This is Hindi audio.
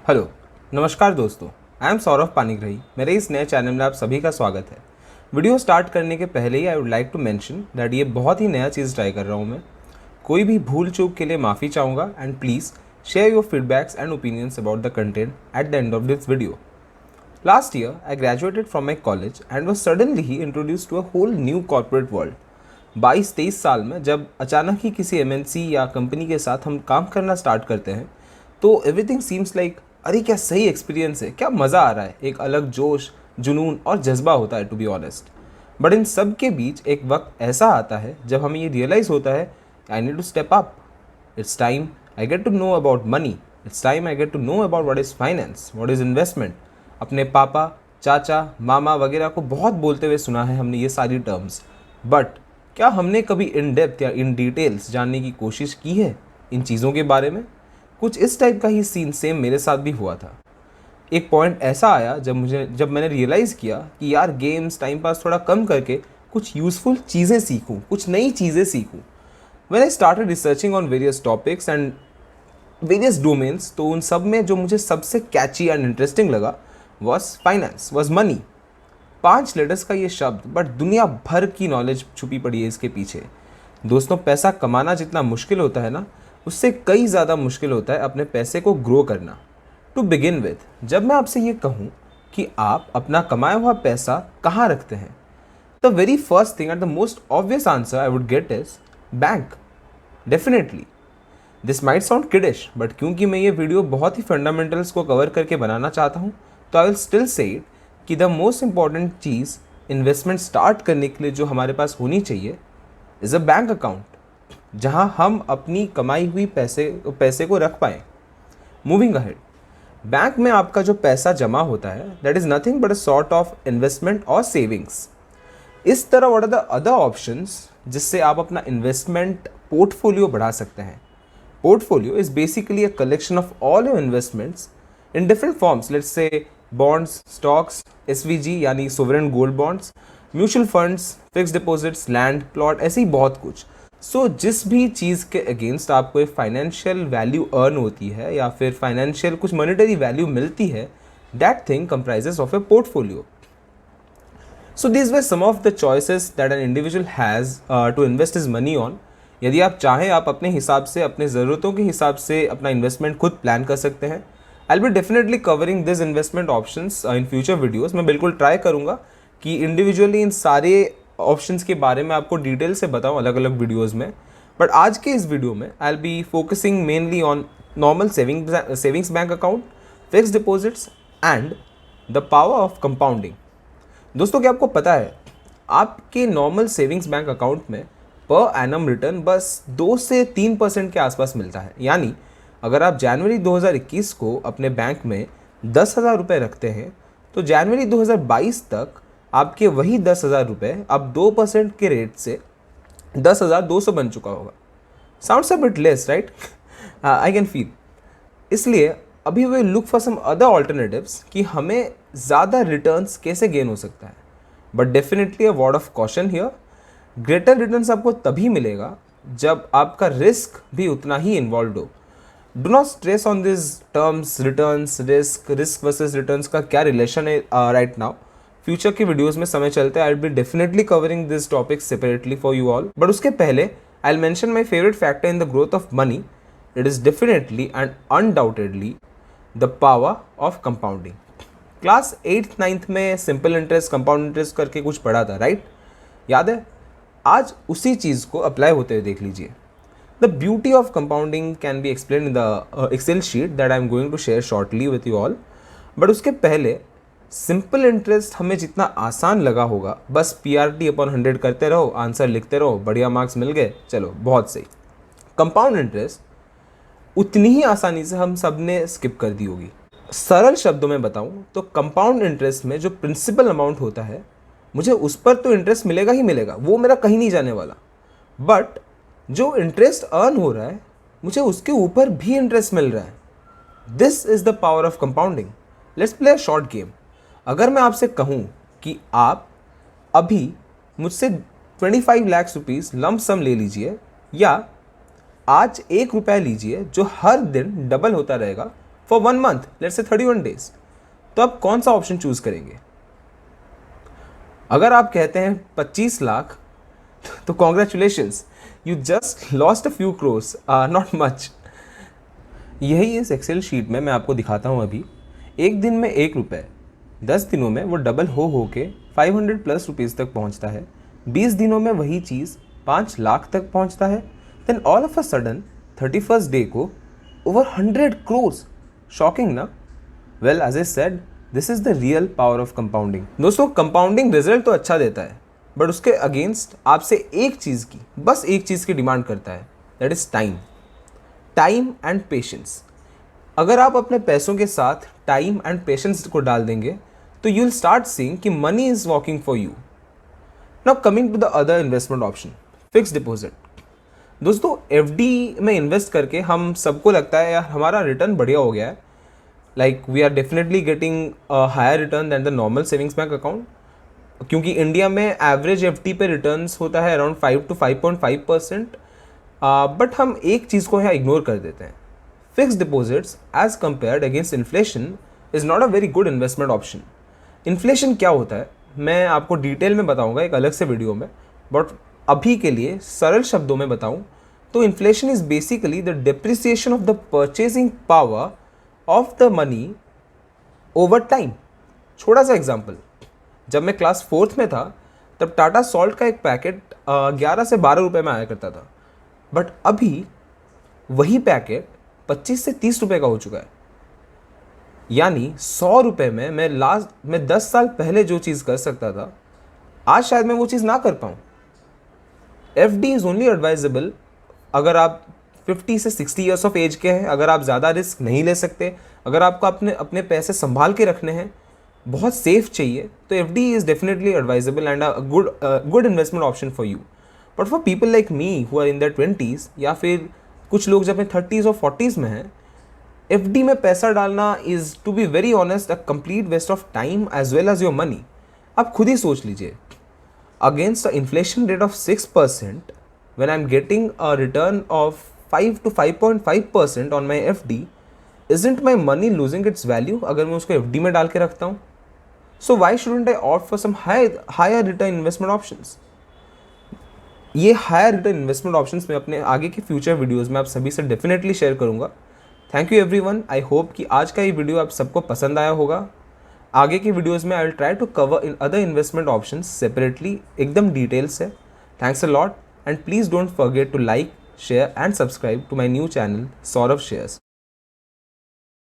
हेलो, नमस्कार दोस्तों। I am Saurabh Panigrahi. मेरे इस नए चैनल में आप सभी का स्वागत है। वीडियो स्टार्ट करने के पहले ही I would like to mention that ये बहुत ही नया चीज़ ट्राई कर रहा हूँ मैं। कोई भी भूल चूक के लिए माफ़ी चाहूँगा and please share your feedbacks and opinions about the content at the end of this video. Last year I graduated from my college and was suddenly he introduce to a whole new corporate world. 22-23 साल में जब अचानक ही किसी एमएनसी या कंपनी के साथ हम काम करना स्टार्ट करते हैं तो एवरीथिंग सीम्स लाइक अरे क्या सही एक्सपीरियंस है, क्या मज़ा आ रहा है, एक अलग जोश, जुनून और जज्बा होता है टू बी ऑनेस्ट। बट इन सब के बीच एक वक्त ऐसा आता है जब हमें ये रियलाइज़ होता है I need to step up. It's time I get to know about money. It's time I get to know about what is finance, what is investment. अपने पापा, चाचा, मामा वगैरह को बहुत बोलते हुए सुना है हमने ये सारी टर्म्स, बट क्या हमने कभी इन डेप्थ या इन डिटेल्स जानने की कोशिश की है इन चीज़ों के बारे में? कुछ इस टाइप का ही सीन सेम मेरे साथ भी हुआ था। एक पॉइंट ऐसा आया जब मैंने रियलाइज़ किया कि यार गेम्स टाइम पास थोड़ा कम करके कुछ यूज़फुल चीज़ें सीखूं, कुछ नई चीज़ें सीखूं। When I started researching on various topics and various domains, तो उन सब में जो मुझे सबसे कैची एंड इंटरेस्टिंग लगा was finance, was money. 5 letters का ये शब्द, बट दुनिया भर की नॉलेज छुपी पड़ी है इसके पीछे। दोस्तों, पैसा कमाना जितना मुश्किल होता है ना, उससे कई ज़्यादा मुश्किल होता है अपने पैसे को ग्रो करना। टू बिगिन विथ, जब मैं आपसे ये कहूँ कि आप अपना कमाया हुआ पैसा कहाँ रखते हैं, the very first thing and the most obvious answer I would get is bank. Definitely this might sound kiddish, but क्योंकि मैं ये वीडियो बहुत ही फंडामेंटल्स को कवर करके बनाना चाहता हूँ, तो I will still say it कि द मोस्ट इंपॉर्टेंट चीज़ इन्वेस्टमेंट स्टार्ट करने के लिए जो हमारे पास होनी चाहिए इज़ अ बैंक अकाउंट, जहां हम अपनी कमाई हुई पैसे को रख पाएँ। मूविंग अहेड, बैंक में आपका जो पैसा जमा होता है that is nothing but a sort of investment और सेविंग्स। इस तरह what are the other options जिससे आप अपना इन्वेस्टमेंट पोर्टफोलियो बढ़ा सकते हैं? Portfolio is basically a collection of all your investments in different forms, let's say bonds, stocks, SVG यानी sovereign gold bonds, mutual funds, fix deposits, land plot, ऐसे ही बहुत कुछ। सो जिस भी चीज़ के अगेंस्ट आपको एक फाइनेंशियल वैल्यू अर्न होती है या फिर फाइनेंशियल कुछ मॉनेटरी वैल्यू मिलती है, that thing comprises of A portfolio. So these were some of the choices that an individual has to invest his money on। यदि आप चाहें आप अपने हिसाब से, अपने ज़रूरतों के हिसाब से अपना इन्वेस्टमेंट खुद प्लान कर सकते हैं। I will be definitely covering this investment options in future videos. मैं बिल्कुल ट्राई करूँगा कि इंडिविजुअली इन सारे ऑप्शंस के बारे में आपको डिटेल से बताऊँ अलग अलग वीडियोज़ में। बट आज के इस वीडियो में I will be focusing mainly on normal savings bank account, fix deposits and the power of compounding. दोस्तों, क्या आपको पता है आपके नॉर्मल सेविंग्स बैंक अकाउंट में पर एनम रिटर्न बस 2 से 3% के आसपास मिलता है। यानी अगर आप जनवरी 2021 को अपने बैंक में 10,000 रुपये रखते हैं तो जनवरी 2022 तक आपके वही 10,000 रुपये अब 2% के रेट से 10,200 बन चुका होगा। Sounds a bit less, right? I can feel. इसलिए अभी we look for some other alternatives कि हमें ज़्यादा रिटर्न्स कैसे गेन हो सकता है। But definitely a word of caution here, greater returns आपको तभी मिलेगा जब आपका रिस्क भी उतना ही इन्वॉल्व हो। Do not stress on this terms, returns, risk versus returns का क्या रिलेशन है राइट नाउ। फ्यूचर की वीडियोज़ में समय चलते I will be definitely covering this topic separately for you all. But उसके पहले I will mention my favourite factor in the growth of money. It is definitely and undoubtedly the power of compounding. Class 8th 9th में सिंपल इंटरेस्ट, कंपाउंड इंटरेस्ट करके कुछ पढ़ा था, राइट? याद है? आज उसी चीज़ को अप्लाई होते हुए देख लीजिए। The beauty of compounding can be explain in the excel sheet that I am going to share shortly with you all. But उसके पहले सिंपल इंटरेस्ट हमें जितना आसान लगा होगा, बस PRT/100 करते रहो, आंसर लिखते रहो, बढ़िया मार्क्स मिल गए, चलो बहुत सही। कंपाउंड इंटरेस्ट उतनी ही आसानी से हम सब ने स्किप कर दी होगी। सरल शब्दों में बताऊं तो कंपाउंड इंटरेस्ट में जो प्रिंसिपल अमाउंट होता है, मुझे उस पर तो इंटरेस्ट मिलेगा ही मिलेगा, वो मेरा कहीं नहीं जाने वाला। बट जो इंटरेस्ट अर्न हो रहा है, मुझे उसके ऊपर भी इंटरेस्ट मिल रहा है। This is the power of compounding. Let's play a short game. अगर मैं आपसे कहूं कि आप अभी मुझसे 25 लाख रुपीज़ लंप सम ले लीजिए, या आज 1 रुपया लीजिए जो हर दिन डबल होता रहेगा for 1 month, let's say 31 days, तो आप कौन सा ऑप्शन चूज करेंगे? अगर आप कहते हैं 25 लाख, तो congratulations, you just lost a few crores, not much. यही इस एक्सेल शीट में मैं आपको दिखाता हूँ अभी। एक दिन में 1 रुपये, 10 दिनों में वो डबल हो के 500 प्लस रुपीज़ तक पहुँचता है। 20 दिनों में वही चीज़ 5 लाख तक पहुँचता है। Then all of a sudden 31st day को ओवर 100 क्रोर्स। शॉकिंग ना? Well, as I said, this is the real power of compounding. दोस्तों, कंपाउंडिंग रिजल्ट तो अच्छा देता है, बट उसके अगेंस्ट आपसे एक चीज़ की, बस एक चीज़ की डिमांड करता है, that is time and patience. अगर आप अपने पैसों के साथ टाइम एंड पेशेंस को डाल देंगे तो यू विल स्टार्ट सीइंग कि money is working for you. Now coming to the other investment option, fix deposit. दोस्तों, एफडी में इन्वेस्ट करके हम सबको लगता है यार हमारा रिटर्न बढ़िया हो गया है, like we are definitely getting higher return than the normal savings bank account, क्योंकि इंडिया में एवरेज एफडी पे रिटर्न्स होता है अराउंड 5 to 5.5%। बट हम एक चीज़ को यहाँ इग्नोर कर देते हैं, fix deposits as compared against inflation is not a very good investment option. Inflation क्या होता है मैं आपको डिटेल में बताऊंगा एक अलग से वीडियो में, बट अभी के लिए सरल शब्दों में बताऊं तो inflation is basically the depreciation of the purchasing power of the money over time. छोटा सा एग्जाम्पल, जब मैं क्लास 4th में था तब टाटा सॉल्ट का एक पैकेट 11 से 12 रुपये में आया करता था, बट अभी वही पैकेट 25 से 30 रुपये का हो चुका है। यानी 100 रुपये में मैं 10 साल पहले जो चीज़ कर सकता था, आज शायद मैं वो चीज़ ना कर पाऊँ। एफडी इज़ ओनली एडवाइजेबल अगर आप 50 से 60 ईयर्स ऑफ एज के हैं, अगर आप ज़्यादा रिस्क नहीं ले सकते, अगर आपको अपने पैसे संभाल के रखने हैं, बहुत सेफ चाहिए, तो FD is definitely advisable and a good investment option for you. But for people like me who are in the 20s, या फिर कुछ लोग जब अपने 30s और 40s में हैं, एफडी में पैसा डालना is, to be very honest, a complete waste of time as well as your money. आप खुद ही सोच लीजिए, against a inflation rate of 6%, when I'm getting a return of 5 to 5.5% on my FD, isn't my money losing its value अगर मैं उसको FD में डाल के रखता हूँ? So why shouldn't I opt for some higher return investment options? ये हायर रिटर्न इन्वेस्टमेंट ऑप्शंस मैं अपने आगे के फ्यूचर वीडियोस में आप सभी से डेफिनेटली शेयर करूँगा। Thank you everyone. I hope कि आज का ये वीडियो आप सबको पसंद आया होगा। आगे की वीडियोस में I will try to cover in other investment options separately, एकदम डिटेल से। Thanks a lot, and please don't forget to like, share and subscribe to my new channel Saurav Shares.